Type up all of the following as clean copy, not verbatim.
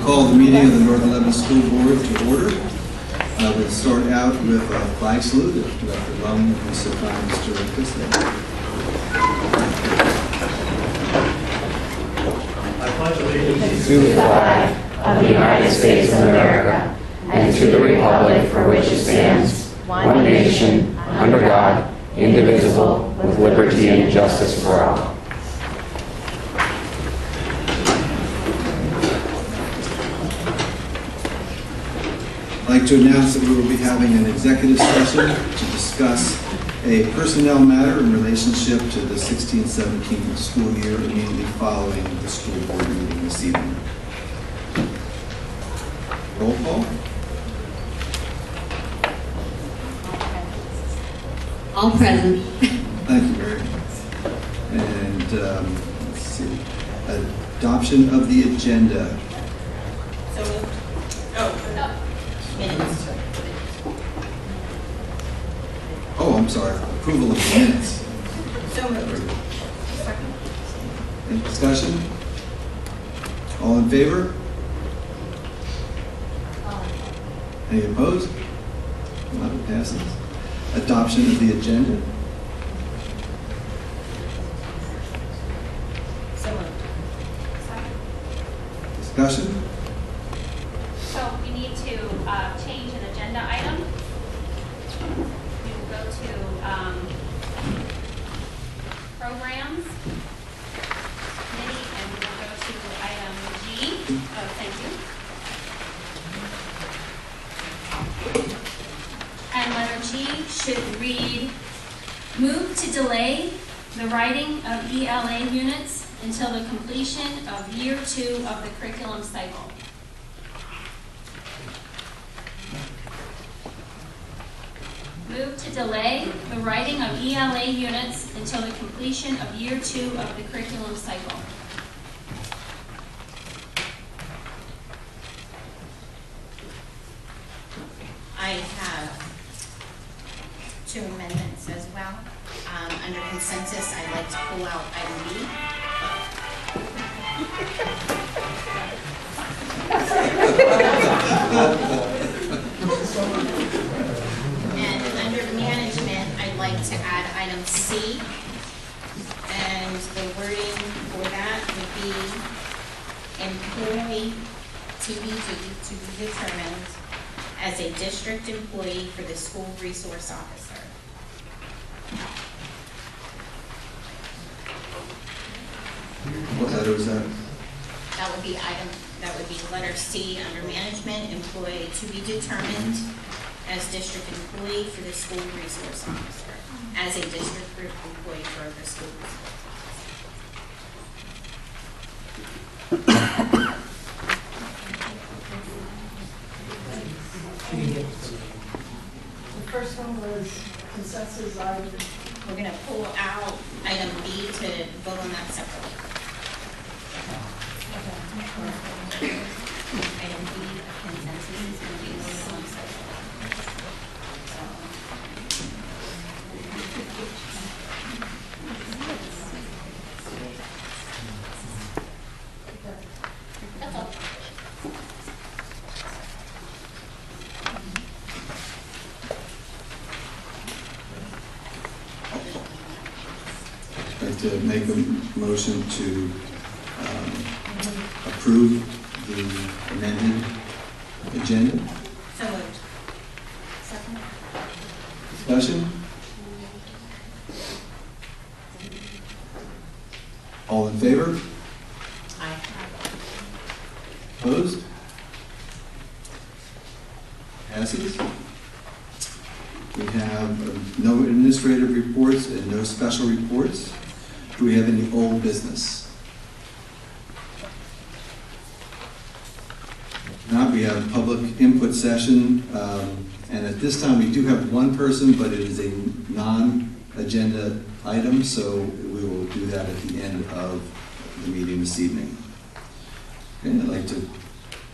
Call the meeting of the Northern Lebanon School Board to order. We'll start out with a flag salute. Director Lum, Mr. Klein, Mr. Rickes. I pledge allegiance to the flag of the United States of America and to the republic for which it stands, one nation, under God, indivisible, with liberty and justice for all. I'd like to announce that we will be having an executive session to discuss a personnel matter in relationship to the 16-17 school year immediately following the school board meeting this evening. Roll call. All present. Thank you, Mary. And let's see, adoption of the agenda. So moved. Minutes. Oh, I'm sorry. Approval of the minutes. So moved. Any discussion? All in favor? Any opposed? None, passes. Adoption of the agenda. So moved. Discussion? So we need to change an agenda item. We will go to programs committee, and we will go to item G. Oh, thank you. And letter G should read, move to delay the writing of ELA units until the completion of year 2 of the curriculum cycle. Move to delay the writing of ELA units until the completion of year 2 of the curriculum cycle. I have 2 amendments as well. Under consensus, I'd like to pull out item B. And under management, I'd like to add item C. And the wording for that would be employee to be determined as a district employee for the school resource officer. What letter is that? That would be letter C under management, employee to be determined as district employee for the school resource officer, as a district group employee for the school resource The first one was consensus item. We're going to pull out item B to vote on that separately. Item B, consensus is going to be voted on separately. That's all. I'd like to make a motion to approve the amended agenda. So moved. Second. Discussion? All in favor? Aye. Opposed? Passes. We have no administrative reports and no special reports. Do we have any old business? If not, we have public input session, and at this time we do have one person, but it is a non-agenda item, so we will do that at the end of the meeting this evening. Okay, I'd like to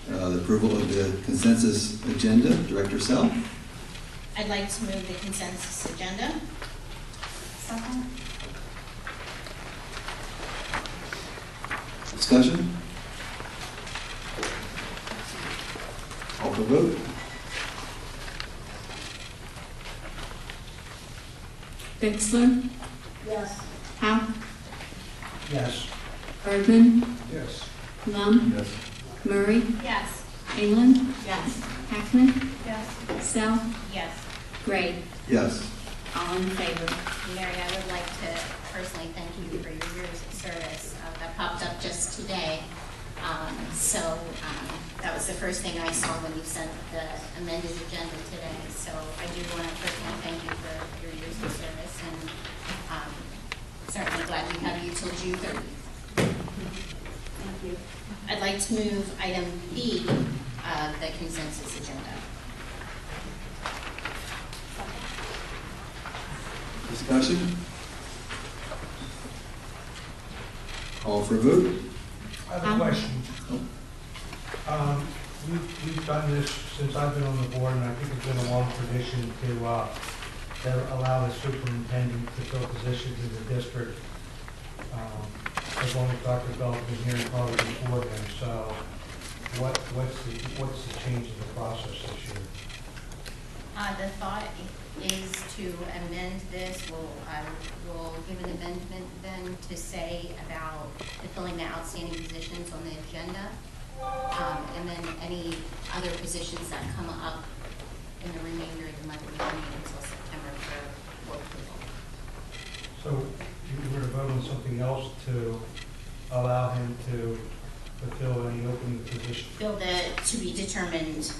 the approval of the consensus agenda. Director Sell. I'd like to move the consensus agenda. Second. Discussion? for vote. Bixler, Yes. Howe, Yes. Bergman, Yes. Lum, Yes. Murray, Yes. England, Yes. Hackman, Yes. Self, Yes. Gray. Yes. All in favor. Mary, I would like to personally thank you for your years of service. That popped up just today. That was the first thing I saw when you sent the amended agenda today. So I do want to personally thank you for your years of service, and certainly glad we have you till June 30th. Thank you. I'd like to move item B of the consensus agenda. Discussion? Call for a vote. I have a question. We've done this since I've been on the board, and I think it's been a long tradition to allow the superintendent to fill positions in the district, as long as Dr. Bell's been here and probably before then. So what's the change in the process this year? The thought is to amend this. We'll give an amendment then to say about fulfilling the outstanding positions on the agenda. And then any other positions that come up in the remainder of the month, we don't need until September for approval. So you were to vote on something else to allow him to fulfill any open position? Fill the to be determined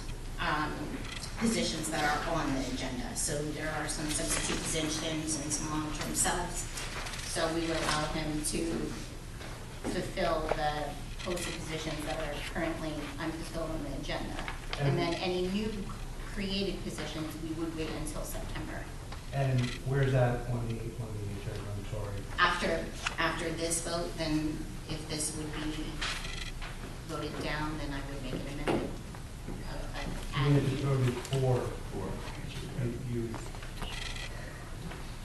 positions that are on the agenda. So there are some substitute positions and some long-term subs. So we would allow him to fulfill the posted positions that are currently unfulfilled on the agenda. And then any new created positions, we would wait until September. And where's that on the agenda? I'm sorry. After this vote, then if this would be voted down, then I would make an amendment. You had just voted for. You.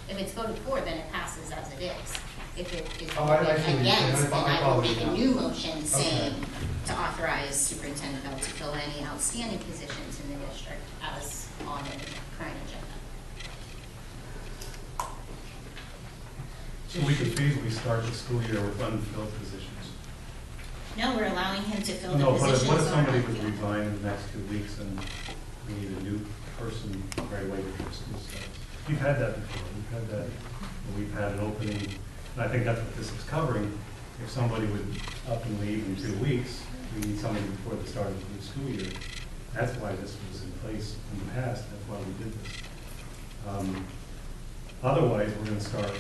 If it's voted for, then it passes as it is. If it is Oh, I voted see what you're saying. against, then I will follow make you a now. new motion Okay. saying to authorize Superintendent Bell to fill any outstanding positions in the district as on the current agenda. So we could feasibly start the school year with unfilled positions. No, we're allowing him to fill the No, but positions. what if somebody on- would resign in the next 2 weeks and we need a new person right away before school starts? We've had that before. We've had an opening, and I think that's what this is covering. If somebody would up and leave in 2 weeks, we need somebody before the start of the new school year. That's why this was in place in the past. That's why we did this. Otherwise, we're going to start,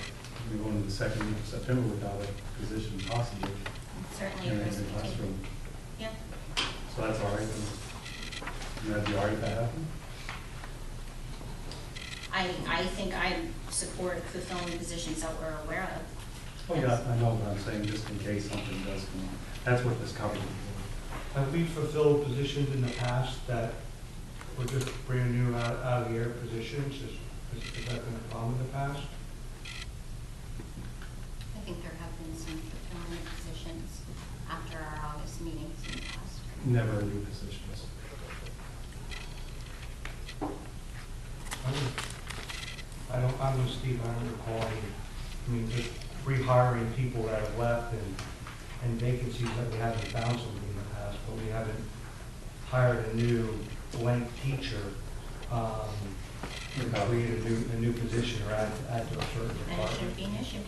we go into the second week of September without a position possibly Certainly. in if the there's a classroom. Yeah. So that's all right. And that'd be all right if that happened? I think I support fulfilling the positions that we're aware of. Oh, yeah, I know, but I'm saying just in case something does come up. That's what this covers. Have we fulfilled positions in the past that were just brand new out of the air positions? Has that been a problem in the past? I think there have been some fulfillment positions after our August meetings in the past. Never new positions. I'm with Steve, I don't recall just rehiring people that have left and vacancies that we haven't found somebody in the past, but we haven't hired a new blank teacher, to create a new position or add to a certain And it department. shouldn't be an issue.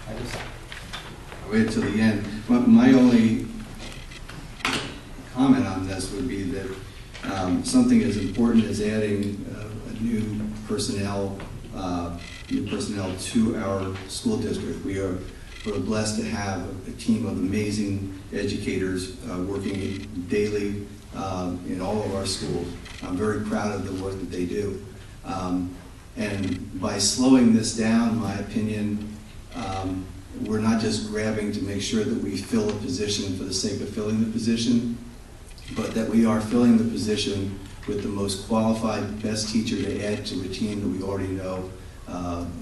I waited till the end. My only comment on this would be that something as important as adding new personnel to our school district. We're blessed to have a team of amazing educators working daily in all of our schools. I'm very proud of the work that they do. And by slowing this down, in my opinion, we're not just grabbing to make sure that we fill a position for the sake of filling the position, but that we are filling the position with the most qualified, best teacher to add to a team that we already know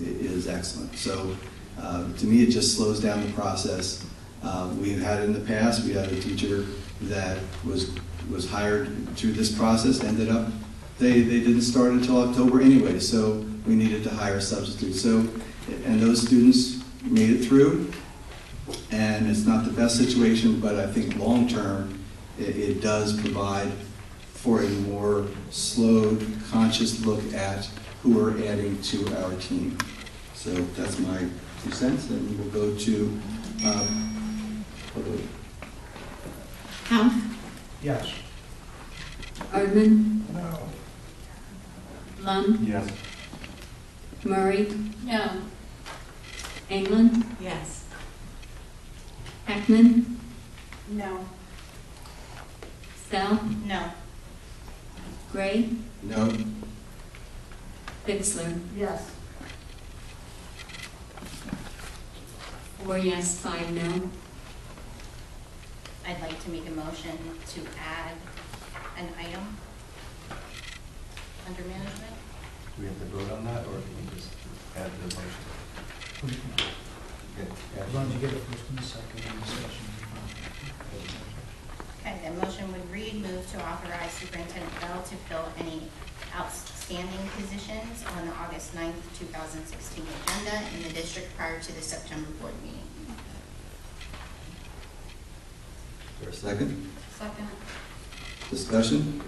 is excellent. So to me, it just slows down the process. We've had in the past, we had a teacher that was hired through this process, ended up, they didn't start until October anyway, so we needed to hire a substitute. So, and those students made it through, and it's not the best situation, but I think long-term, it does provide for a more slowed, conscious look at who we're adding to our team. So that's my 2 cents, and we'll go to Howe, Yes. Erdman, No. Lund, Yes. Murray, No. England, Yes. Heckman, No. Sell, No. Gray, no. Bixler. Yes. 4 yes, 5 no. I'd like to make a motion to add an item under management. Do we have to vote on that, or can we just add the motion? Okay, As long as you get a first and a second in the session. Okay, the motion would read, move to authorize Superintendent Bell to fill any outstanding positions on the August 9th, 2016 agenda in the district prior to the September board meeting. Is there a second? Second. Discussion?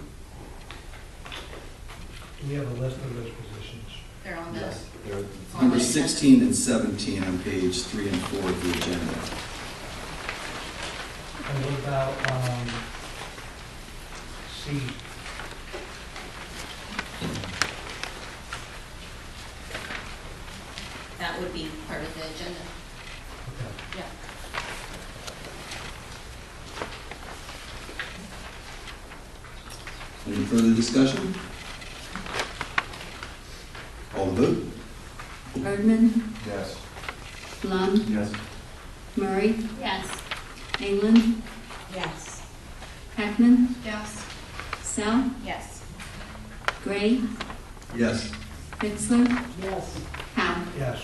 Do we have a list of those positions? They're on the, Yes. They're number 16 and 17 on page 3 and 4 of the agenda. And what about, C? that would be part of the agenda. Okay. Yeah. Any further discussion? Call the vote. Erdman, Yes. Lund, Yes. Murray, Yes. England, Yes. Heckman, Yes. Sell, Yes. Gray, Yes. Bixler, Yes. Howe. Yes.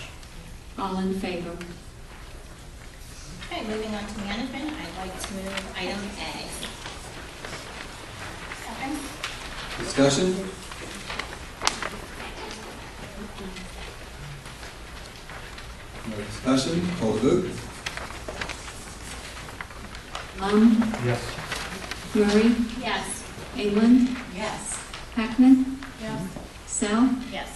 All in favor. Okay, moving on to management, I'd like to move item A. Second? Discussion? No discussion? Call the vote. Lund, Yes. Murray, Yes. England, Yes. Heckman, Yes. Sell, Yes.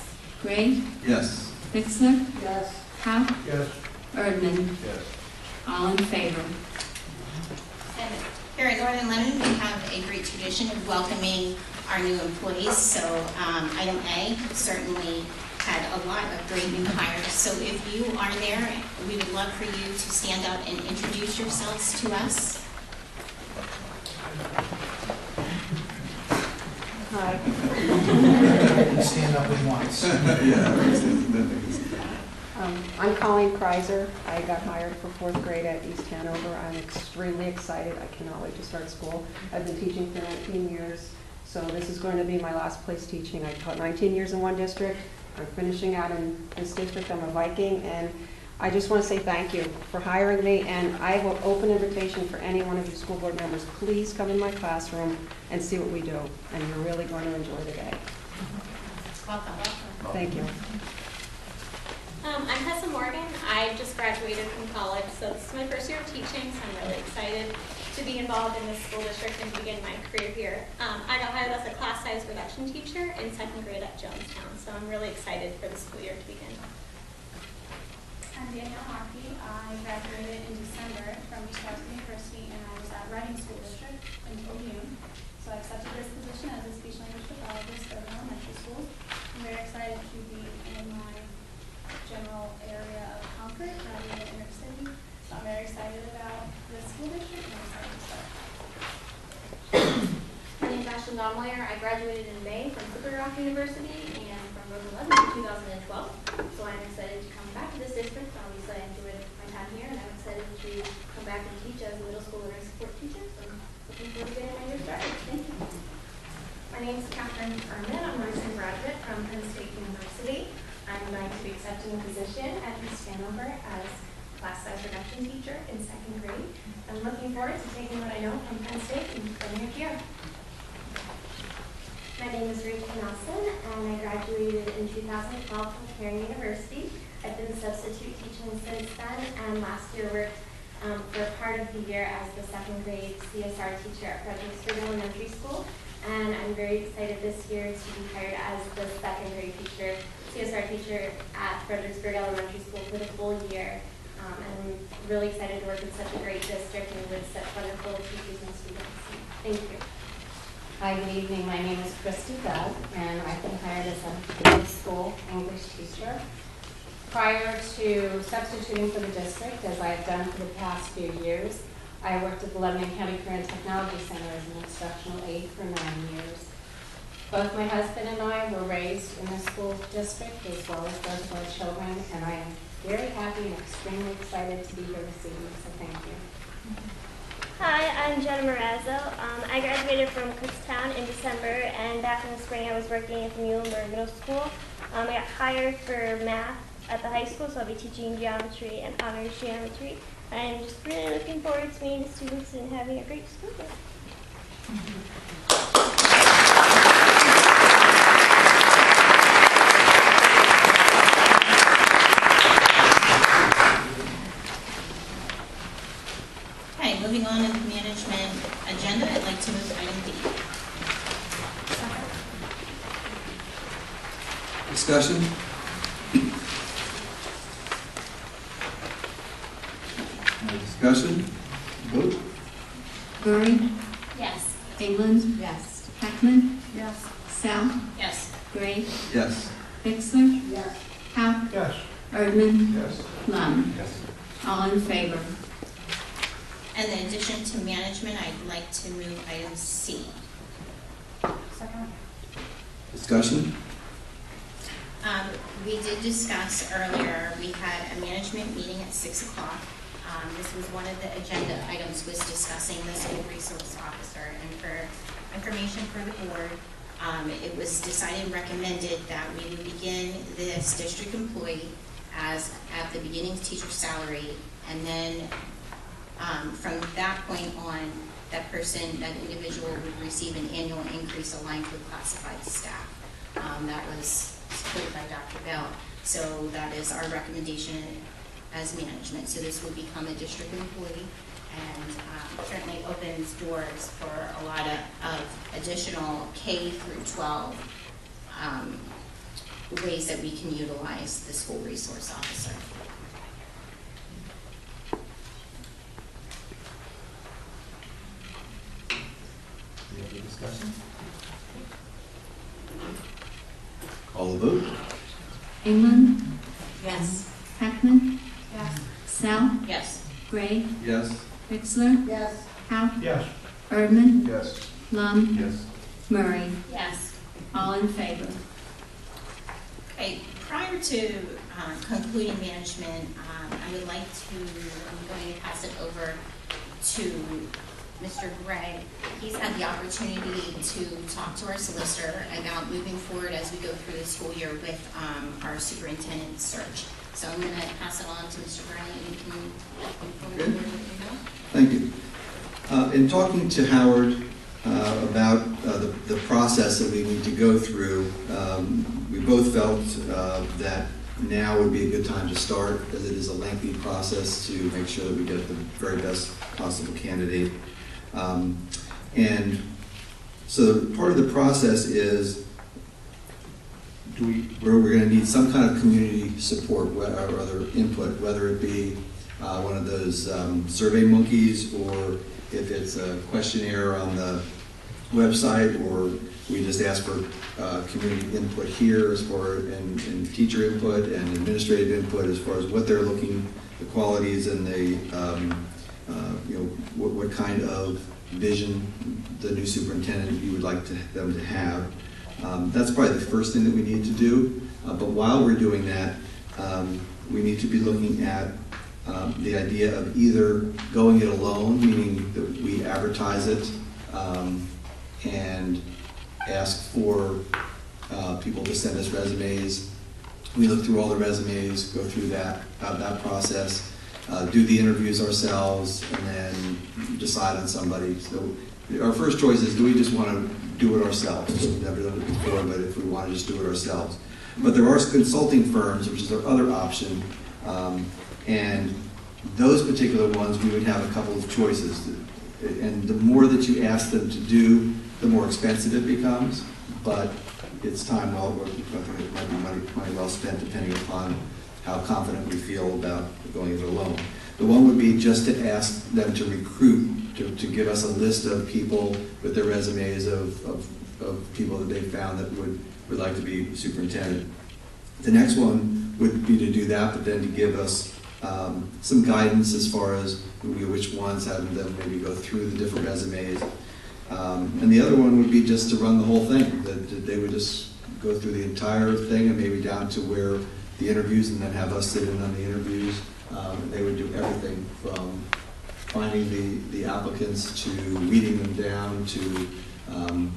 Gray, Yes. Bixler, Yes. Howe, Yes. Erdman. Yes. All in favor. And here at Northern Lebanon, we have a great tradition of welcoming our new employees. So item A certainly had a lot of great new hires. So if you are there, we would love for you to stand up and introduce yourselves to us. Hi. Stand up at once. I'm Colleen Kreiser. I got hired for 4th grade at East Hanover. I'm extremely excited. I cannot wait to start school. I've been teaching for 19 years, so this is going to be my last place teaching. I taught 19 years in one district. I'm finishing out in this district. I'm a Viking, and I just want to say thank you for hiring me, and I have an open invitation for any one of you school board members. Please come in my classroom and see what we do, and you're really going to enjoy the day. Welcome. Thank you. I'm Tessa Morgan. I just graduated from college, so this is my first year of teaching, so I'm really excited to be involved in this school district and begin my career here. I got hired as a class size reduction teacher in 2nd grade at Jonestown, so I'm really excited for the school year to begin. I'm Danielle Hockey. I graduated in December from East University, and I was at Reading School District until June. So I accepted this position as a speech language pathologist at an elementary school. I'm very excited to be in my general area of comfort rather than inner city. So I'm very excited about this school district and I'm excited to start. My name is Ashley Gomlayer. I graduated in May from Slippery Rock University and from Rose 11 in 2012. So I'm excited to come back to this district. Obviously, I enjoyed my time here, and I'm excited to come back and teach as a middle school learning support teacher. So I'm looking forward to getting my year started. Thank you. My name is Catherine Furman. I'm a recent graduate from Penn State University. I'm going to be position at East Hanover as class size reduction teacher in 2nd grade. I'm looking forward to taking what I know from Penn State and bringing it here. My name is Rachel Nelson, and I graduated in 2012 from Cairn University. I've been substitute teaching since then, and last year worked for part of the year as the 2nd grade CSR teacher at Fredericksburg Elementary School. And I'm very excited this year to be hired as the 2nd grade teacher, CSR teacher at Fredericksburg Elementary School for the full year. And I'm really excited to work with such a great district and with such wonderful teachers and students. Thank you. Hi, good evening. My name is Christy Dove, and I've been hired as a middle school English teacher. Prior to substituting for the district, as I have done for the past few years, I worked at the Lebanon County Career and Technology Center as an instructional aide for 9 years. Both my husband and I were raised in the school district as well as those of our children, and I am very happy and extremely excited to be here this evening, so thank you. Hi, I'm Jenna Morazzo. I graduated from Kutztown in December, and back in the spring I was working at the Muhlenberg Middle School. I got hired for math at the high school, so I'll be teaching geometry and honors geometry. I'm just really looking forward to meeting the students and having a great school day. Okay, moving on to the management agenda, I'd like to move item D. Discussion? No discussion? Vote? Murray, Yes. England, Yes. Heckman, Yes. Sal, Yes. Gray, Yes. Bixler, Yes. Howe, Yes. Erdman, Yes. Lund. Yes. All in favor? And in addition to management, I'd like to move item C. Second. Discussion? We did discuss earlier, we had a management meeting at 6 o'clock. This was one of the agenda items, was discussing the school resource officer. And for information for the board, it was decided and recommended that we would begin this district employee as at the beginning teacher salary, and then from that point on, that individual would receive an annual increase aligned with classified staff. That was supported by Dr. Bell. So that is our recommendation as management. So this would become a district employee, and certainly opens doors for a lot of additional K through 12 ways that we can utilize the school resource officer. Any other discussion? Call the vote? England, Yes. Heckman, Yes. Sal, Yes. Gray, Yes. Bixler, Yes. Howe, Yes. Erdman, Yes. Lund, Yes. Murray. Yes. All in favor? Okay, prior to concluding management, I would like to, I'm going to pass it over to Mr. Gray. He's had the opportunity to talk to our solicitor about moving forward as we go through the school year with our superintendent search. So I'm going to pass it on to Mr. Gray, and you can move forward Okay. with it now. Thank you. In talking to Howard about the process that we need to go through, we both felt that now would be a good time to start, as it is a lengthy process to make sure that we get the very best possible candidate. And so part of the process is we're going to need some kind of community support or other input, whether it be one of those survey monkeys, or if it's a questionnaire on the website, or we just ask for community input here as far and teacher input and administrative input as far as what they're looking, the qualities and the what kind of vision the new superintendent you would like them to have. That's probably the first thing that we need to do. But while we're doing that, we need to be looking at the idea of either going it alone, meaning that we advertise it and ask for people to send us resumes, We look through all the resumes, go through that process, do the interviews ourselves, and then decide on somebody. So our first choice is, do we just want to do it ourselves? We've never done it before, but if we want to just do it ourselves. But there are consulting firms, which is our other option, and those particular ones, we would have a couple of choices. And the more that you ask them to do, the more expensive it becomes, but it's time well worth. I think it might be money well spent, depending upon how confident we feel about going it alone. The one would be just to ask them to recruit, to give us a list of people with their resumes of people that they found that would like to be superintendent. The next one would be to do that, but then to give us some guidance as far as which ones, having them maybe go through the different resumes. And the other one would be just to run the whole thing, that they would just go through the entire thing and maybe down to where the interviews, and then have us sit in on the interviews. And they would do everything from finding the applicants to weeding them down to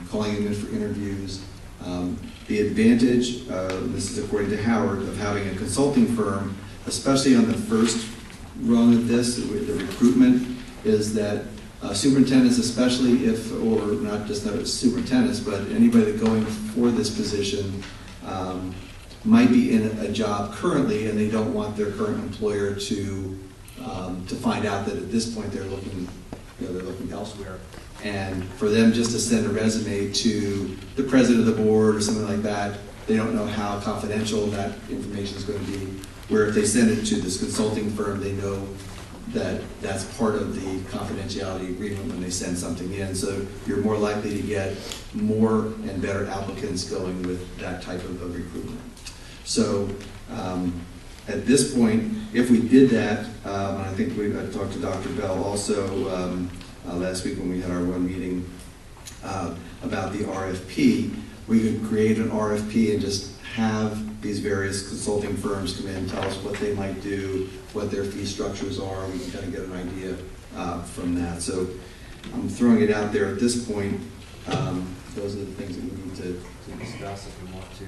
calling them in for interviews. The advantage, this is according to Howard, of having a consulting firm, especially on the first rung of this, with the recruitment, is that superintendents, especially if, or not just superintendents, but anybody that's going for this position, might be in a job currently, and they don't want their current employer to find out that at this point they're looking, they're looking elsewhere. And for them just to send a resume to the president of the board or something like that, they don't know how confidential that information is going to be. Where if they send it to this consulting firm, they know that that's part of the confidentiality agreement when they send something in. So you're more likely to get more and better applicants going with that type of recruitment. So at this point, if we did that, and I think I talked to Dr. Bell also last week when we had our one meeting about the RFP, we could create an RFP and just have these various consulting firms come in and tell us what they might do, what their fee structures are. We can kind of get an idea from that. So I'm throwing it out there at this point. Those are the things that we need to discuss if we want to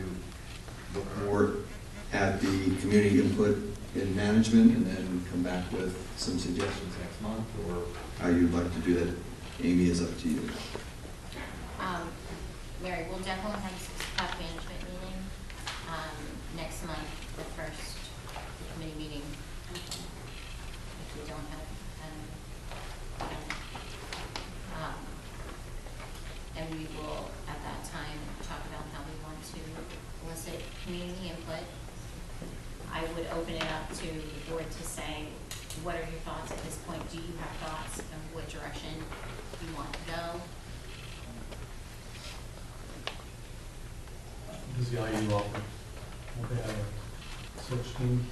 look more at the community input in management and then come back with some suggestions next month, or how you'd like to do that. Amy, is up to you. Mary, we'll definitely have a staff management meeting next month, the first committee meeting. If we don't have, and we will at that time talk about how we want to elicit community input. I would open it up to the board to say, what are your thoughts at this point? Do you have thoughts of what direction you want to go? Does the IU offer? Will they have a search team?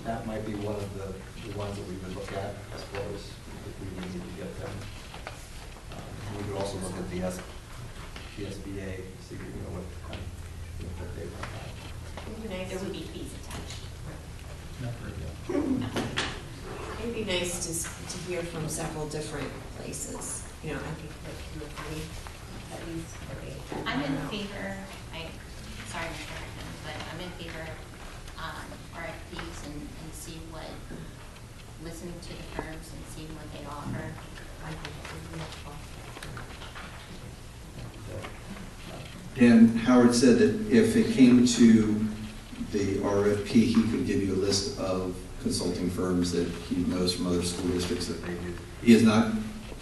That might be one of the ones that we would look at as far as if we needed to get them. We could also look at the PSBA, see what kind of input they want to have. There would be fees attached. Not very good. It'd be nice to hear from several different places. You know, I think like 2 or 3 at least. I'm in favor, sorry, Mr. Hartman, but I'm in favor of RFPs and see what, listening to the firms and see what they offer. I think it would be helpful. Dan, Howard said that if it came to the RFP, he could give you a list of consulting firms that he knows from other school districts that they do. He is not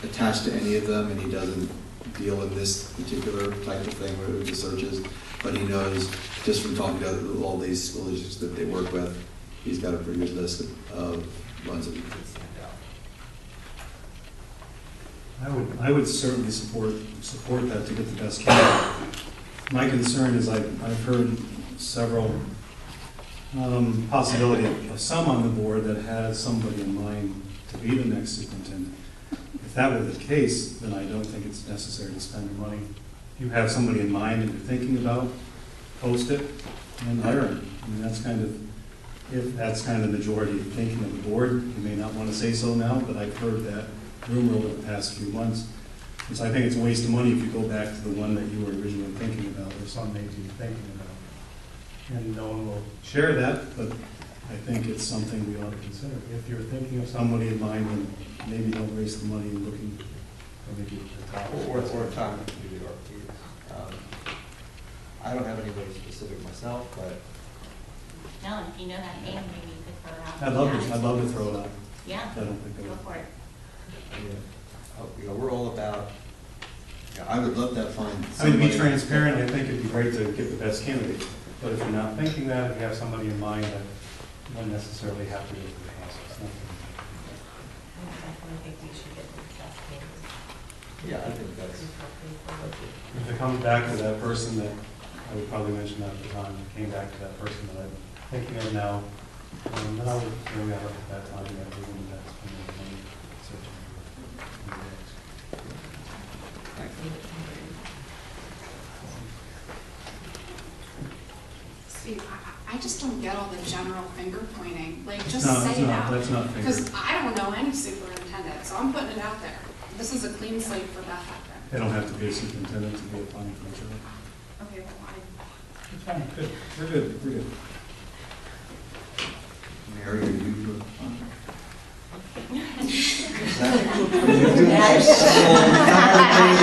attached to any of them, and he doesn't deal in this particular type of thing where the searches, but he knows just from talking to all these school districts that they work with, he's got a pretty good list of ones that he can stand out. I would certainly support that to get the best candidate. My concern is I've heard several possibility of some on the board that has somebody in mind to be the next superintendent. If that were the case, then I don't think it's necessary to spend the money. If you have somebody in mind that you're thinking about, post it and hire them. I mean, that's kind of, if that's kind of the majority of thinking of the board. You may not want to say so now, but I've heard that rumor over the past few months. And so I think it's a waste of money if you go back to the one that you were originally thinking about, or some maybe you were thinking about. and no one will share that, but I think it's something we ought to consider. If you're thinking of somebody in mind, then maybe don't waste the money looking for maybe the top. Or time to do the RFPs. I don't have anybody specific myself, but No, if you know that name, maybe you could throw it out. I'd love to throw it out. Yeah, I don't think I go would. for it. we're all about, I would love to find I mean, to somebody. be transparent, I think it'd be great to get the best candidate. But if you're not thinking that, if you have somebody in mind, that won't necessarily have to go through the process. I definitely think we should get the best candidates. yeah, I think that's it. If it comes back to that person that, I would probably mention that at the time, it came back to that person that I'm thinking of now, then I would really have at that time, that we're going to spend the money searching for candidates. Steve, I just don't get all the general finger pointing. Like, just No, say that. that's not fair. Because I don't know any superintendent, so I'm putting it out there. This is a clean slate for Beth Hackett. They don't have to be a superintendent to be applying for the job. Okay, well, It's fine, good, we're good, we're good. Mary, are you?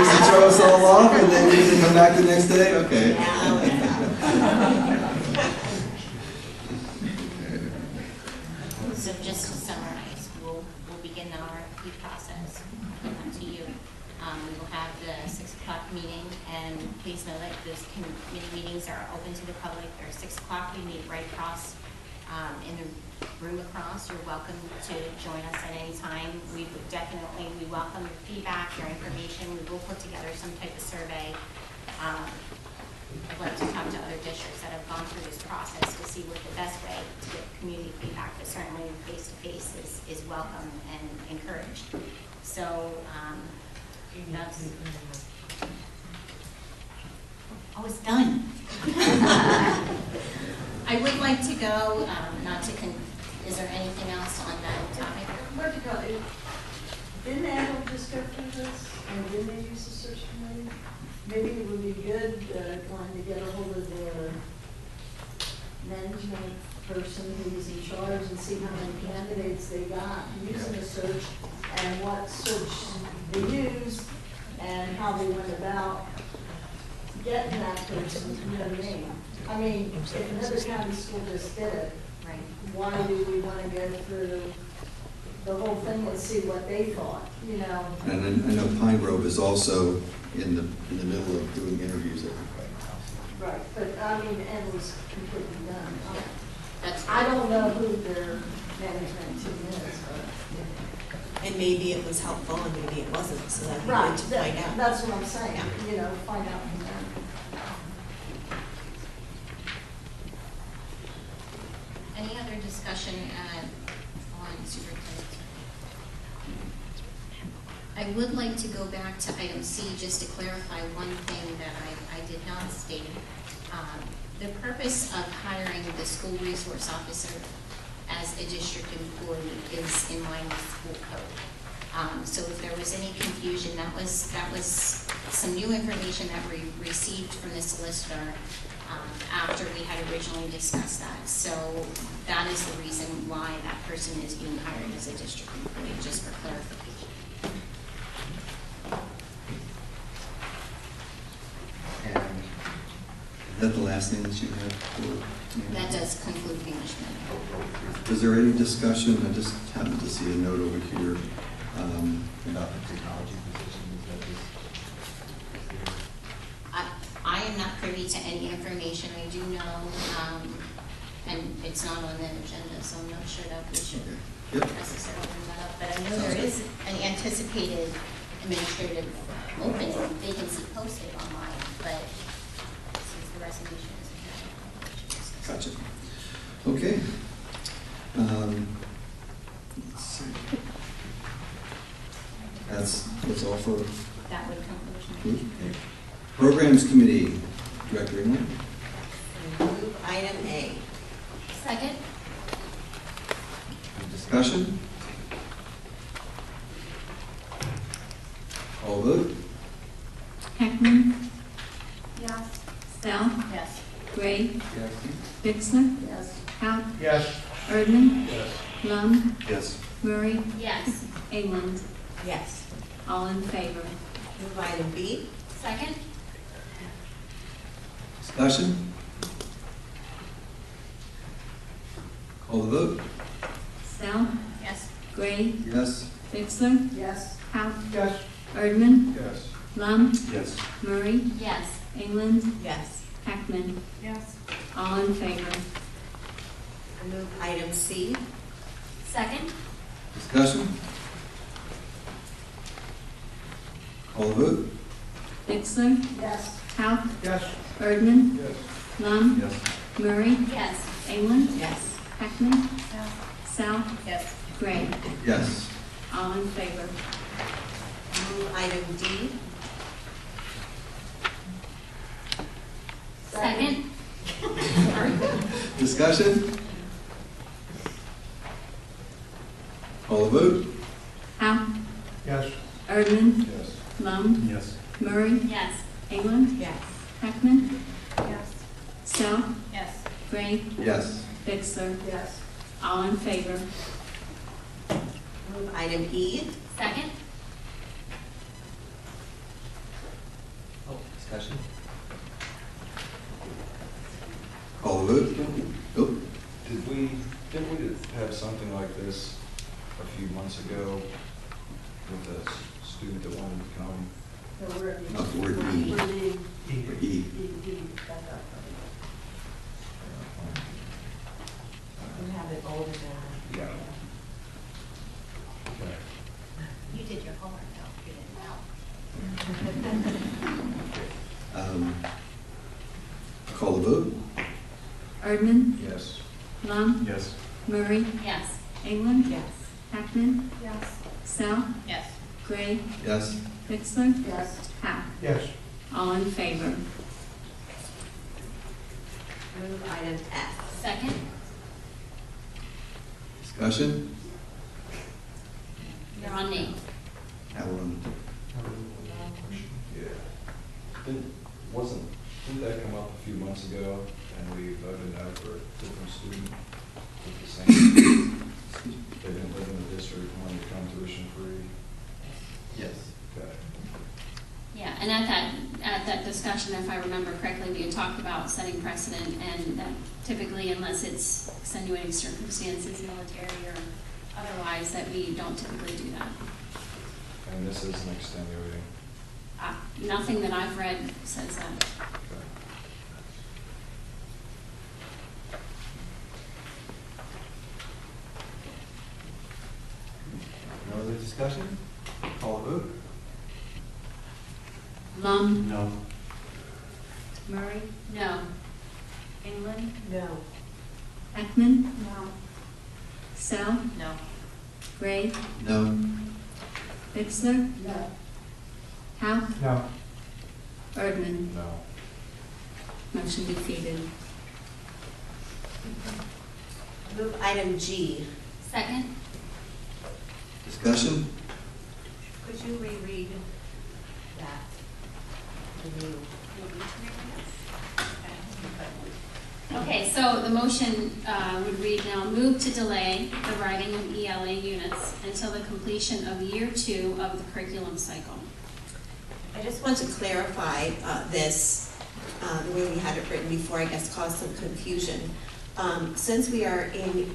To throw us all off and then you can come back the next day? Okay. So just to summarize, we'll begin the RFP process, bring that to you. We will have the 6 o'clock meeting, and please know that those committee meetings are open to the public. They're 6 o'clock, we meet right across, in the room across. You're welcome to join us at any time. We welcome your feedback, your information. We will put together some type of survey. I'd like to talk to other districts that have gone through this process to see what the best way to get community feedback, but certainly face-to-face is welcome and encouraged. So, that's, it's done. I would like to go, is there anything else on that topic? Where'd it go? Didn't Adam just go through this, and didn't they use the search committee? Maybe it would be good, trying to get a hold of their management person who's in charge and see how many candidates they got using the search and what search they used and how they went about getting that person, you know what I mean? If another county school just did it, Right. why do we want to go through the whole thing and see what they thought, you know? And I know Pine Grove is also in the middle of doing interviews every Right, but I mean, it was completely done. That's I don't know who their management team is, but. And maybe it was helpful and maybe it wasn't, so that'd be Right, good to find out. that's what I'm saying, you know, find out from them. Any other discussion on superintendent's? I would like to go back to item C just to clarify one thing that I did not state. The purpose of hiring the school resource officer as a district employee is in line with school code. So if there was any confusion, that was some new information that we received from the solicitor after we had originally discussed that. So that is the reason why that person is being hired as a district employee, just for clarification. And is that the last thing that you had for? That does conclude the English minute. Was there any discussion, I just happened to see a note over here, About the technology positions that is. I am not privy to any information. I do know, and it's not on the agenda, so I'm not sure that we should necessarily bring that up. But I know there is an anticipated administrative opening, vacancy posted online, but since the resignation isn't here. Gotcha. Okay. Let's see. That's all for That would conclude. okay. Programs Committee, Director England. Move item A. Second? Any discussion? All vote? Heckman, Yes. Sell, Yes. Gray, Yes. Yes. Erdman, Yes. Lum, Yes. Murray, Yes. England. Yes. All in favor. Move item B. Second? Discussion? Call the vote? Sal, Yes. Gray, Yes. Bixler, Yes. Howe, Yes. Erdman, Yes. Lum, Yes. Murray, Yes. England, Yes. Heckman. Yes. All in favor. I move item C. Second? Discussion? Call the vote? Bixler, Yes. Howe, Yes. Erdman, Yes. Lum, Yes. Murray, Yes. England, Yes. Heckman, Sal, Yes. Gray. Yes. All in favor. Move item D. Second? Discussion? Call the vote? Howe, Yes. Erdman, Yes. Lum, Yes. Murray, Yes. England, Yes. Heckman, Yes. Sal, Yes. Gray, Yes. Bixler. Yes. All in favor. Move item E. Second? Oh, discussion? Call the vote? Oh, Didn't we have something like this a few months ago with a student that wanted to come? No, we're at not the word E. We're D. Or E. D, back up. You have it older than. Yeah. Okay. You did your homework, though. You didn't know. Call the vote? Erdman, Yes. Lum, Yes. Murray, Yes. England, Yes. Heckman, Yes. Sal, Yes. Gray, Yes. Bixler, Yes. Howe. Yes. All in favor. Move item F. Second? Discussion? You're on me. Now we're on. Yeah. Didn't that come up a few months ago and we voted no for a different student with the same, they didn't live in the district, wanted to come tuition free? Yes. Okay. Yeah, and at that discussion, if I remember correctly, we had talked about setting precedent and that typically unless it's extenuating circumstances, military or otherwise, that we don't typically do that. And this is an extenuating. Nothing that I've read says that. Okay. No other discussion? Call the vote? Lum, No. Murray, No. England, No. Heckman, No. Sal, No. Gray, No. Bixler, No. Howe, No. Erdman. No. Motion defeated. Move item G. Second? Discussion? Could you reread that? The new. Okay, so the motion would read now, move to delay the writing of ELA units until the completion of year 2 of the curriculum cycle. I just want to clarify this, the way we had it written before, I guess caused some confusion. Since we are in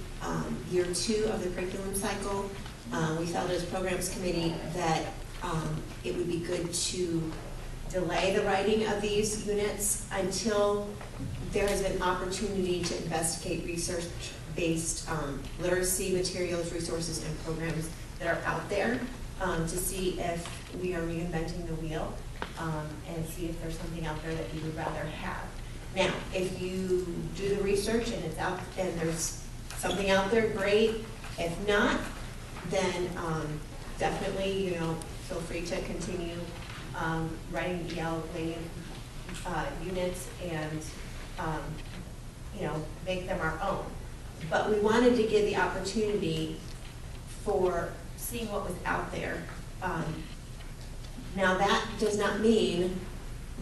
year 2 of the curriculum cycle, we felt as programs committee that it would be good to delay the writing of these units until there is an opportunity to investigate research-based literacy materials, resources, and programs that are out there to see if we are reinventing the wheel and see if there's something out there that you would rather have. Now, if you do the research and it's out and there's something out there, great. If not, then definitely, feel free to continue writing ELA units and, make them our own. But we wanted to give the opportunity for seeing what was out there. Now, that does not mean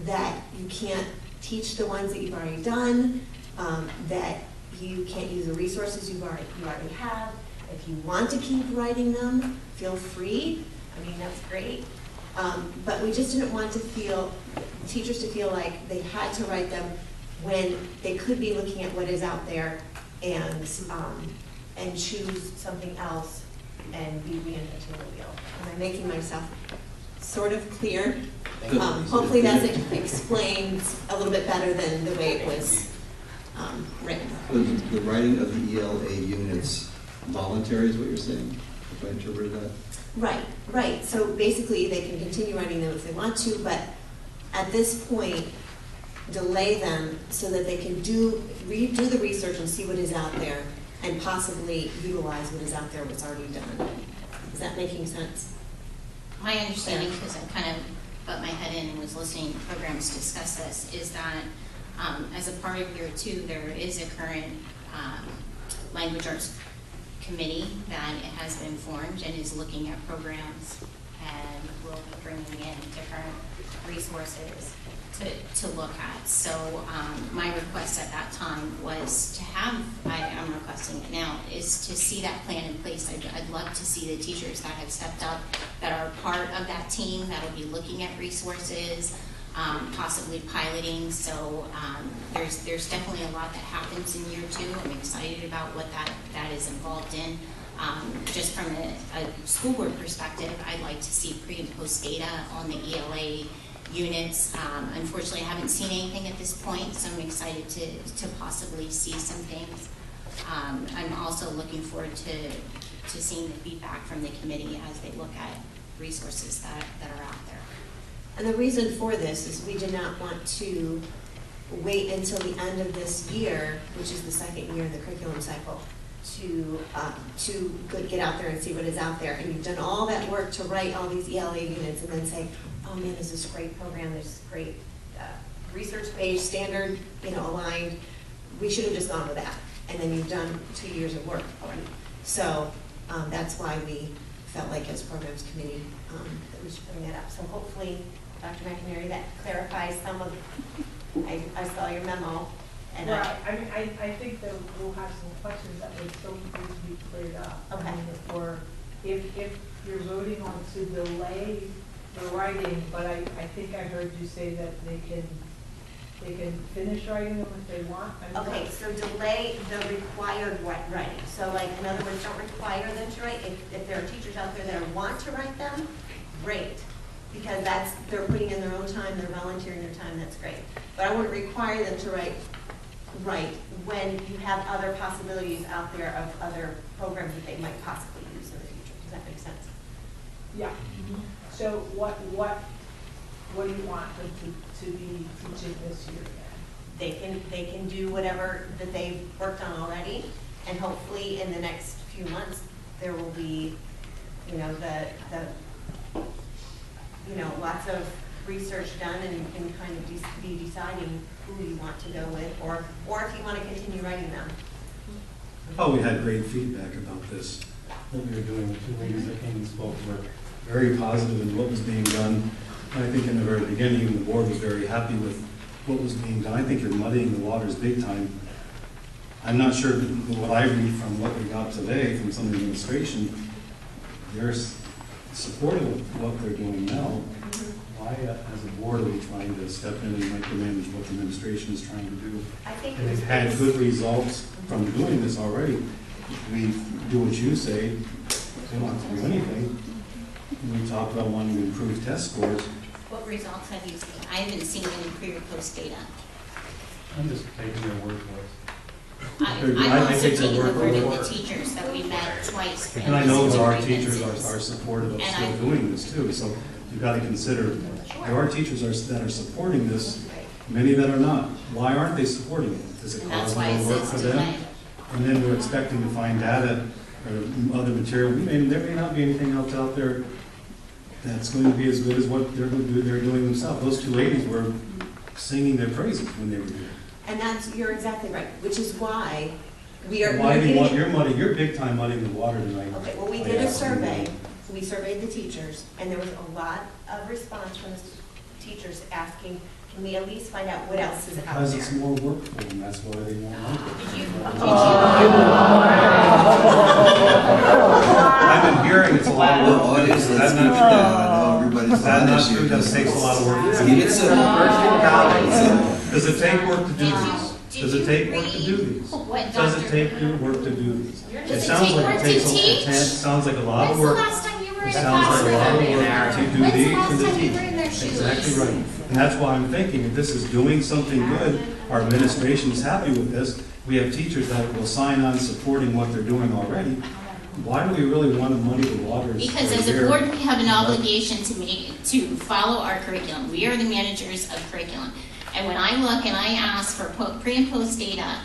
that you can't teach the ones that you've already done, that If you can't use the resources you already have, if you want to keep writing them, feel free. I mean, that's great. But we just didn't want teachers to feel like they had to write them when they could be looking at what is out there and choose something else and be reinventing the wheel. Am I making myself sort of clear? Hopefully that's explained a little bit better than the way it was written. The writing of the ELA units voluntary is what you're saying, if I interpreted that? Right. So basically, they can continue writing them if they want to, but at this point, delay them so that they can redo the research and see what is out there and possibly utilize what is out there, what's already done. Is that making sense? My understanding, because I kind of butt my head in and was listening to programs discuss this, is that as a part of year 2, there is a current language arts committee that has been formed and is looking at programs and will be bringing in different resources to look at. So my request at that time was to have, I'm requesting it now, is to see that plan in place. I'd love to see the teachers that have stepped up, that are part of that team, that will be looking at resources, possibly piloting. So there's definitely a lot that happens in year 2. I'm excited about what that is involved in. Just from a school board perspective, I'd like to see pre and post data on the ELA units. Unfortunately, I haven't seen anything at this point, so I'm excited to possibly see some things. I'm also looking forward to seeing the feedback from the committee as they look at resources that are out there. And the reason for this is we did not want to wait until the end of this year, which is the second year in the curriculum cycle, to get out there and see what is out there. And you've done all that work to write all these ELA units and then say, oh man, this is a great program, there's great research-based, standard, aligned. We should have just gone with that. And then you've done 2 years of work already. So that's why we felt like as programs committee that we should bring that up. So hopefully, Dr. McInerney, that clarifies some of, I saw your memo. And right. I think that we'll have some questions that would still need to be cleared up. Okay. I mean, if you're voting on to delay the writing, but I think I heard you say that they can finish writing them if they want. Okay, so delay the required writing. So like, in other words, don't require them to write. If there are teachers out there that want to write them, great. Because they're putting in their own time, they're volunteering their time, that's great. But I wouldn't require them to write when you have other possibilities out there of other programs that they might possibly use in the future. Does that make sense? Yeah. So what do you want them to be teaching this year then? They can do whatever that they've worked on already, and hopefully in the next few months there will be, lots of research done, and you can kind of be deciding who you want to go with, or if you want to continue writing them. I thought we had great feedback about this, what we were doing. The 2 ladies that came and spoke were very positive in what was being done. And I think in the very beginning, the board was very happy with what was being done. I think you're muddying the waters big time. I'm not sure what I read from what we got today from some of the administration. They're supportive of what they're doing now. Why, as a board, are we trying to step in and micromanage what the administration is trying to do? I think and they've had good results from doing this already. We do what you say. They don't have to do anything. We talk about wanting to improve test scores. What results have you seen? I haven't seen any pre or post data. I'm just taking their word for it. I'm also taking the word of the teachers that we met twice. And I know that our teachers are supportive of still doing this too, so you've got to consider, there are teachers that are supporting this, many that are not. Why aren't they supporting it? Does it cause more work for them? And then we're expecting to find data or other material. There may not be anything else out there that's going to be as good as what they're doing themselves. Those 2 ladies were singing their praises when they were here. And you're exactly right, which is why we are. Why do you want you're big time muddying the water tonight. Okay, well, we did a survey. We surveyed the teachers, and there was a lot of response from the teachers asking Can we at least find out what else is out Because it's there? more work for them, that's why they won't like it. I've been hearing it's a lot of Well, work. audience, Is let's that keep it not down. I true? know everybody's Is that on not this true? year. That it takes a lot of work. Keep it simple. Does it take work to do these? Does it take work to do these? What Does it Dr. take work to do these? Does It it sounds take like work it to takes, teach? it sounds like a lot of When's the work. last time you were in It a sounds like a lot of classroom? work to do When's the these last and to time you teach. were in their shoes? Exactly right. And that's why I'm thinking, if this is doing something good, our administration is happy with this, we have teachers that will sign on supporting what they're doing already. Why do we really want to muddy the waters? Because for as a year? board, we have an obligation to follow our curriculum. We are the managers of curriculum. And when I look and I ask for pre and post data,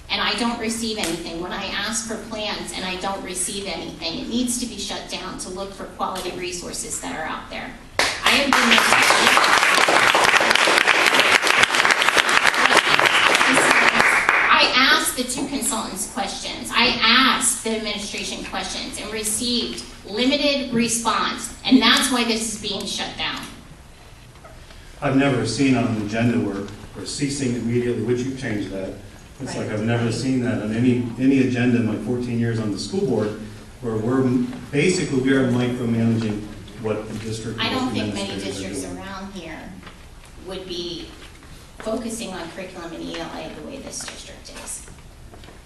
and I don't receive anything, when I ask for plans and I don't receive anything, it needs to be shut down to look for quality resources that are out there. I have I asked the two consultants questions. I asked the administration questions and received limited response. And that's why this is being shut down. I've never seen on an agenda where we're ceasing immediately, would you change that? It's like I've never seen that on any agenda in my 14 years on the school board, where we are micromanaging what the district. I don't think many administrators are districts doing. around here would be focusing on curriculum and ELA the way this district is.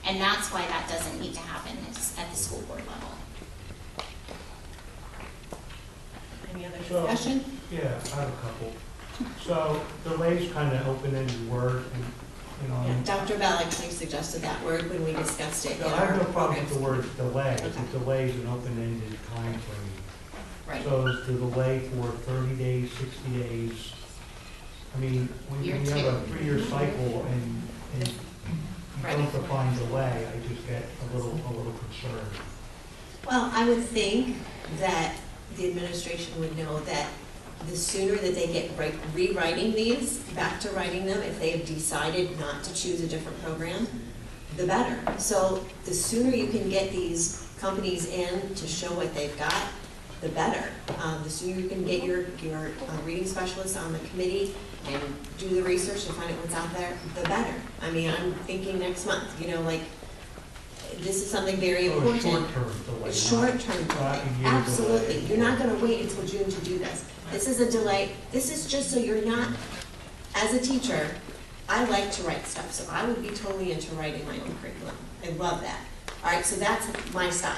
And that's why that doesn't need to happen at the school board level. Any other So- discussion? Yeah, I have a couple. So delay's kind of open-ended word, and, you know. Yeah, Dr. Bell actually suggested that word when we discussed it in No, I our have no problem with programs. the word delay. Okay. The delay is an open-ended time frame. Right. So is the delay for 30 days, 60 days? I mean, we Year have a two. 3-year cycle, and you Right. don't define delay, I just get a little concerned. Well, I would think that the administration would know that the sooner that they get rewriting these, back to writing them, if they have decided not to choose a different program, the better. So the sooner you can get these companies in to show what they've got, the better. The sooner you can get your reading specialists on the committee and do the research and find out what's out there, the better. I mean, I'm thinking next month, this is something very So important. a short-term delay. It's short-term not delay, a year absolutely. delay. You're not gonna wait until June to do this. This is a delay, this is just so you're not, as a teacher, I like to write stuff, so I would be totally into writing my own curriculum. I love that. All right, so that's my style.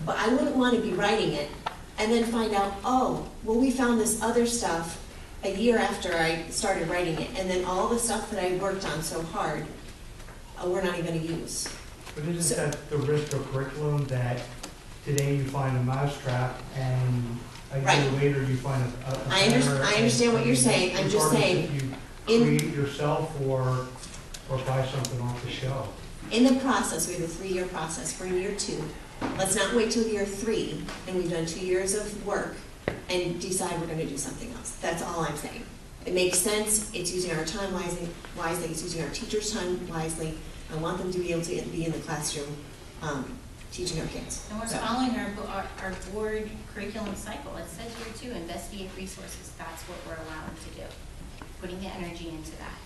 But I wouldn't wanna be writing it and then find out, oh, well, we found this other stuff a year after I started writing it, and then all the stuff that I worked on so hard, we're not even gonna use. But isn't So- that the risk of curriculum, that today you find a mousetrap and a year Right. later you find a I better, understand what you're saying. I'm just regardless saying, if you in- create yourself or buy something off the shelf. In the process, we have a 3-year process. We're in year 2. Let's not wait till year 3, and we've done 2 years of work, and decide we're gonna do something else. That's all I'm saying. It makes sense, it's using our time wisely, it's using our teachers' time wisely. I want them to be able to be in the classroom, teaching our kids. And we're So- following our board curriculum cycle. It says here too, investigate resources. That's what we're allowed to do. Putting the energy into that.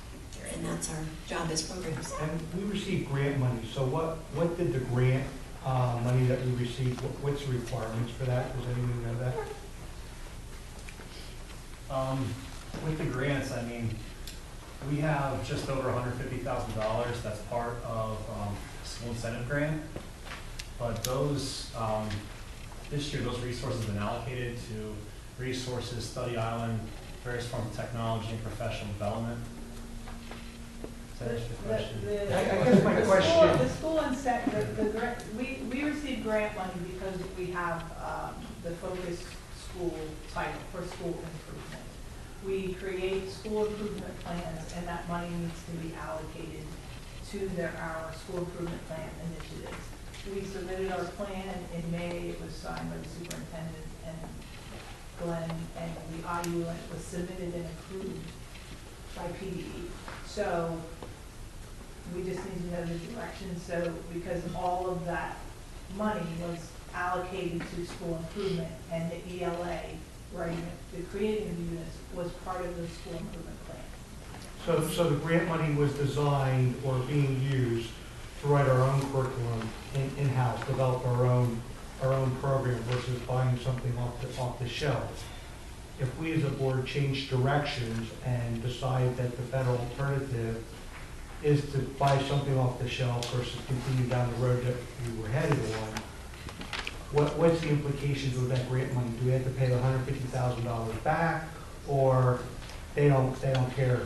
And that's our job as programs. And we received grant money, so what did the grant money that we received, what's the requirements for that? Does anyone know that? With the grants, I mean, we have just over $150,000 that's part of school incentive grant. But those, this year, those resources have been allocated to resources, study island, various forms of technology and professional development. Does that answer the question? I guess my question. The school incentive, we receive grant money because we have the focus school title for school improvement. We create school improvement plans, and that money needs to be allocated to our school improvement plan initiatives. We submitted our plan in May. It was signed by the superintendent and Glenn, and the IU was submitted and approved by PDE. So we just need to know the direction. So because all of that money was allocated to school improvement, and the ELA, right, the creating of the units was part of the school improvement plan. So the grant money was designed or being used to write our own curriculum in-house, develop our own program versus buying something off the shelf. If we as a board change directions and decide that the better alternative is to buy something off the shelf versus continue down the road that we were headed on, what's the implications of that grant money? Do we have to pay the $150,000 back, or they don't care?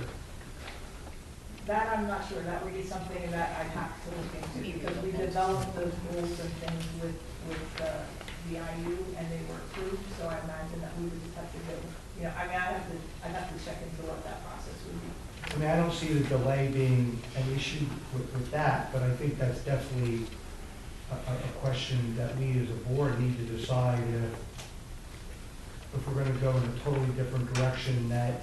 That I'm not sure, that would be something that I'd have to look into, because we developed those rules and things with the IU, and they were approved, so I imagine that we would just have to go, you know, I mean, I'd have to check into what that process would be. I mean, I don't see the delay being an issue with that, but I think that's definitely a question that we as a board need to decide if we're going to go in a totally different direction that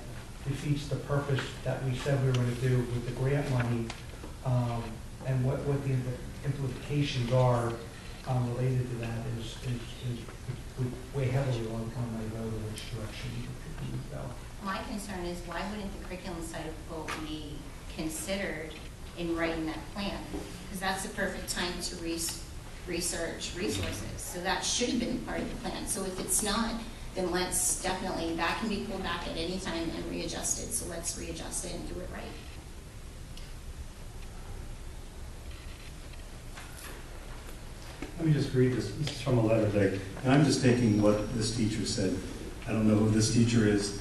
defeats the purpose that we said we were going to do with the grant money, and what the implications are related to that is weigh heavily on my vote in which direction we would go. My concern is why wouldn't the curriculum cycle be considered in writing that plan? Because that's the perfect time to research resources. So that should have been part of the plan. So if it's not, then let's definitely, that can be pulled back at any time and readjusted. So let's readjust it and do it right. Let me just read this. This is from a letter that, and I'm just taking what this teacher said. I don't know who this teacher is.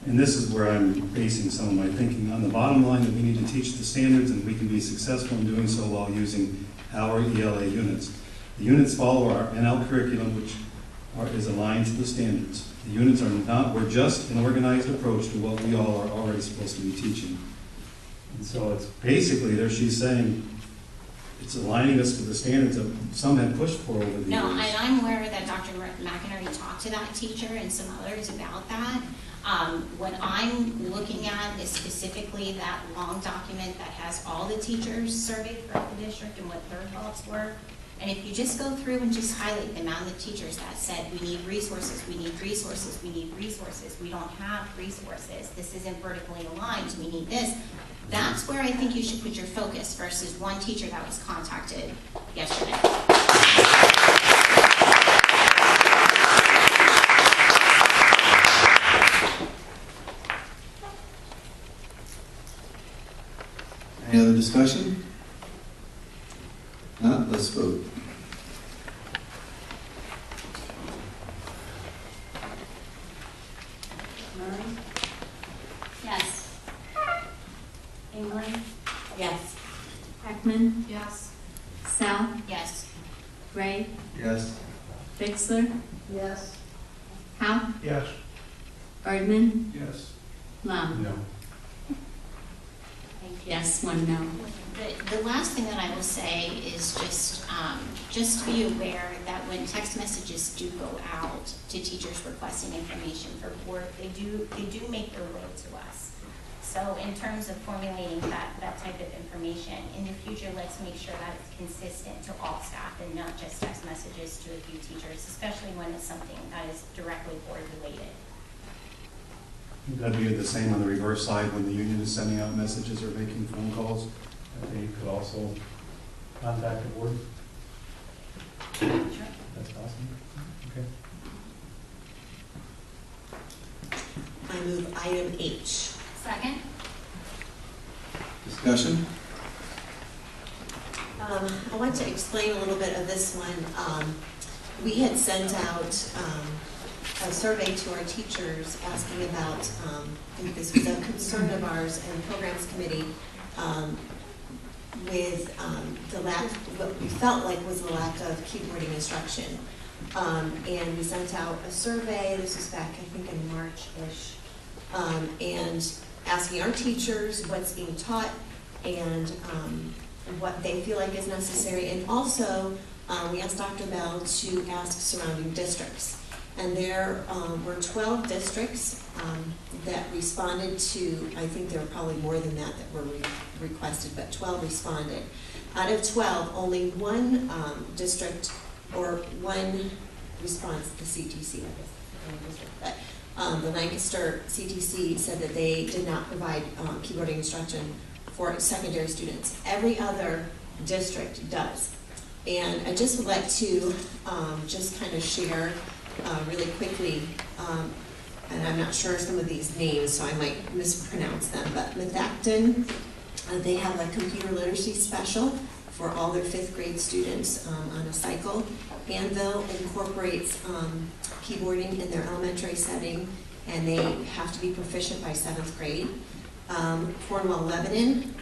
And this is where I'm basing some of my thinking. On the bottom line, that we need to teach the standards, and we can be successful in doing so while using our ELA units. The units follow our NL curriculum, which is aligned to the standards. The units are not, we're just an organized approach to what we all are already supposed to be teaching. And so it's basically there she's saying it's aligning us to the standards that some have pushed for over the years. No, and I'm aware that Dr. McInerney talked to that teacher and some others about that. What I'm looking at is specifically that long document that has all the teachers surveyed throughout the district and what their thoughts were. And if you just go through and just highlight the amount of teachers that said, we need resources, we need resources, we need resources, we don't have resources, this isn't vertically aligned, we need this. That's where I think you should put your focus versus one teacher that was contacted yesterday. Any other discussion? Not, let's vote. Murray? Yes. England? Yes. Heckman? Yes. South? Yes. Ray? Yes. Bixler? Yes. Howe? Yes. Erdman? Yes. Lum? No. Yes, one no. The last thing that I will say is just be aware that when text messages do go out to teachers requesting information for board, they do make their way to us. So in terms of formulating that type of information, in the future, let's make sure that it's consistent to all staff and not just text messages to a few teachers, especially when it's something that is directly board related. That'd be the same on the reverse side when the union is sending out messages or making phone calls. They could also contact the board. Sure. That's awesome. Okay. I move item H. Second? Discussion? I want to explain a little bit of this one. We had sent out a survey to our teachers asking about, I think this was a concern of ours and the programs committee, with the lack, what we felt like was the lack of keyboarding instruction. And we sent out a survey, this was back I think in March-ish, and asking our teachers what's being taught and what they feel like is necessary. And also, we asked Dr. Bell to ask surrounding districts. And there were 12 districts that responded to, I think there were probably more than that were requested, but 12 responded. Out of 12, only one district or one response, the CTC, I guess, but The Lancaster CTC said that they did not provide keyboarding instruction for secondary students. Every other district does. And I just would like to just kind of share really quickly, and I'm not sure some of these names, so I might mispronounce them, but Methacton, they have a computer literacy special for all their 5th grade students on a cycle. Anvil incorporates keyboarding in their elementary setting, and they have to be proficient by 7th grade. Cornwall Lebanon,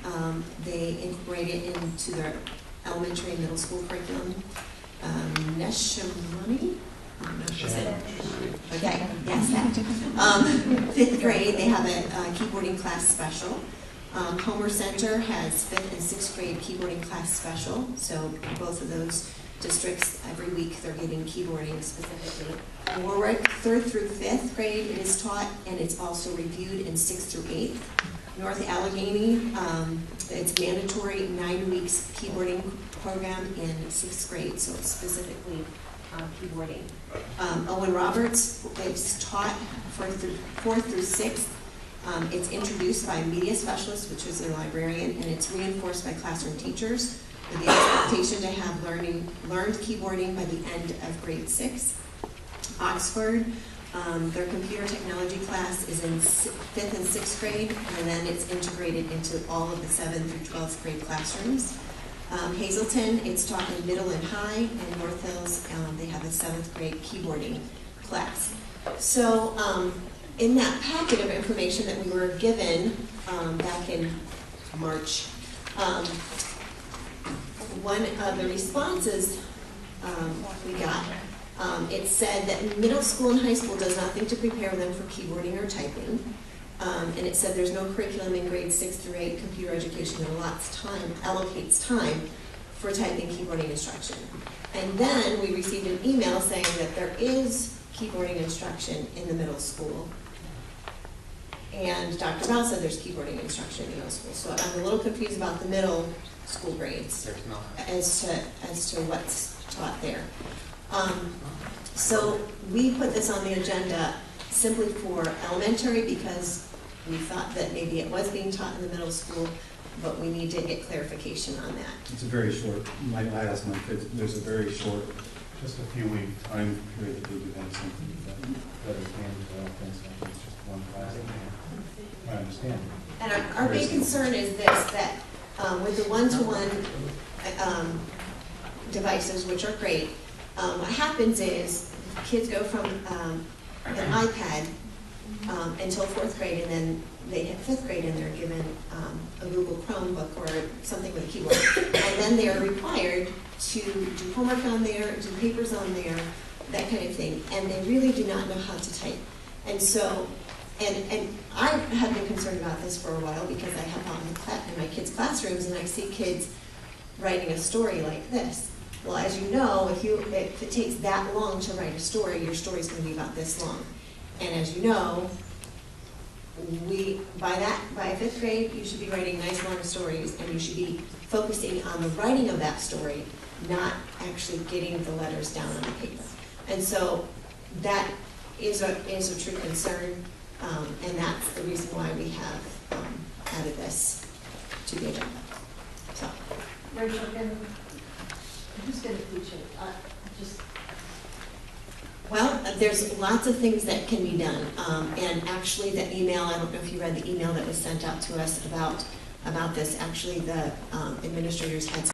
they incorporate it into their elementary and middle school curriculum. Neshamani? Okay, yes, that. 5th grade, they have a keyboarding class special. Homer Center has 5th and 6th grade keyboarding class special, so both of those districts, every week they're giving keyboarding specifically. Warwick, 3rd through 5th grade, it is taught, and it's also reviewed in 6th through 8th. North Allegheny, it's mandatory 9 weeks keyboarding program in 6th grade, so it's specifically keyboarding. Owen Roberts, it's taught 4th through 6th. It's introduced by a media specialist, which is their librarian, and it's reinforced by classroom teachers with the expectation to have learned keyboarding by the end of grade 6. Oxford, their computer technology class is in 5th and 6th grade, and then it's integrated into all of the 7th through 12th grade classrooms. Hazelton, it's taught in middle and high, and North Hills, they have a 7th grade keyboarding class. So in that packet of information that we were given back in March, one of the responses we got, it said that middle school and high school does nothing to prepare them for keyboarding or typing. And it said there's no curriculum in grades 6 through 8 computer education that allocates time for typing keyboarding instruction. And then we received an email saying that there is keyboarding instruction in the middle school. And Dr. Bell said there's keyboarding instruction in middle school. So I'm a little confused about the middle school grades as to what's taught there. So we put this on the agenda simply for elementary because we thought that maybe it was being taught in the middle school, but we need to get clarification on that. It's a very short, I asked my kids, there's a very short, Just a few week time period that they do have something like that. that is handed, I don't think so. It's just one class. I understand. And our big concern is this, that with the one-to-one devices, which are great, what happens is kids go from an iPad until 4th grade, and then they hit 5th grade and they're given a Google Chromebook or something with a keyboard. And then they are required to do homework on there, do papers on there, that kind of thing. And they really do not know how to type. And so, and I have been concerned about this for a while because I have out in my kids' classrooms and I see kids writing a story like this. Well, as you know, if it takes that long to write a story, your story is going to be about this long. And as you know, by 5th grade, you should be writing nice long stories, and you should be focusing on the writing of that story, not actually getting the letters down on the paper. And so that is a true concern, and that's the reason why we have added this to the agenda. So, Rachel, who's going to teach it? Well, there's lots of things that can be done, and actually the email, I don't know if you read the email that was sent out to us about this, actually the administrators had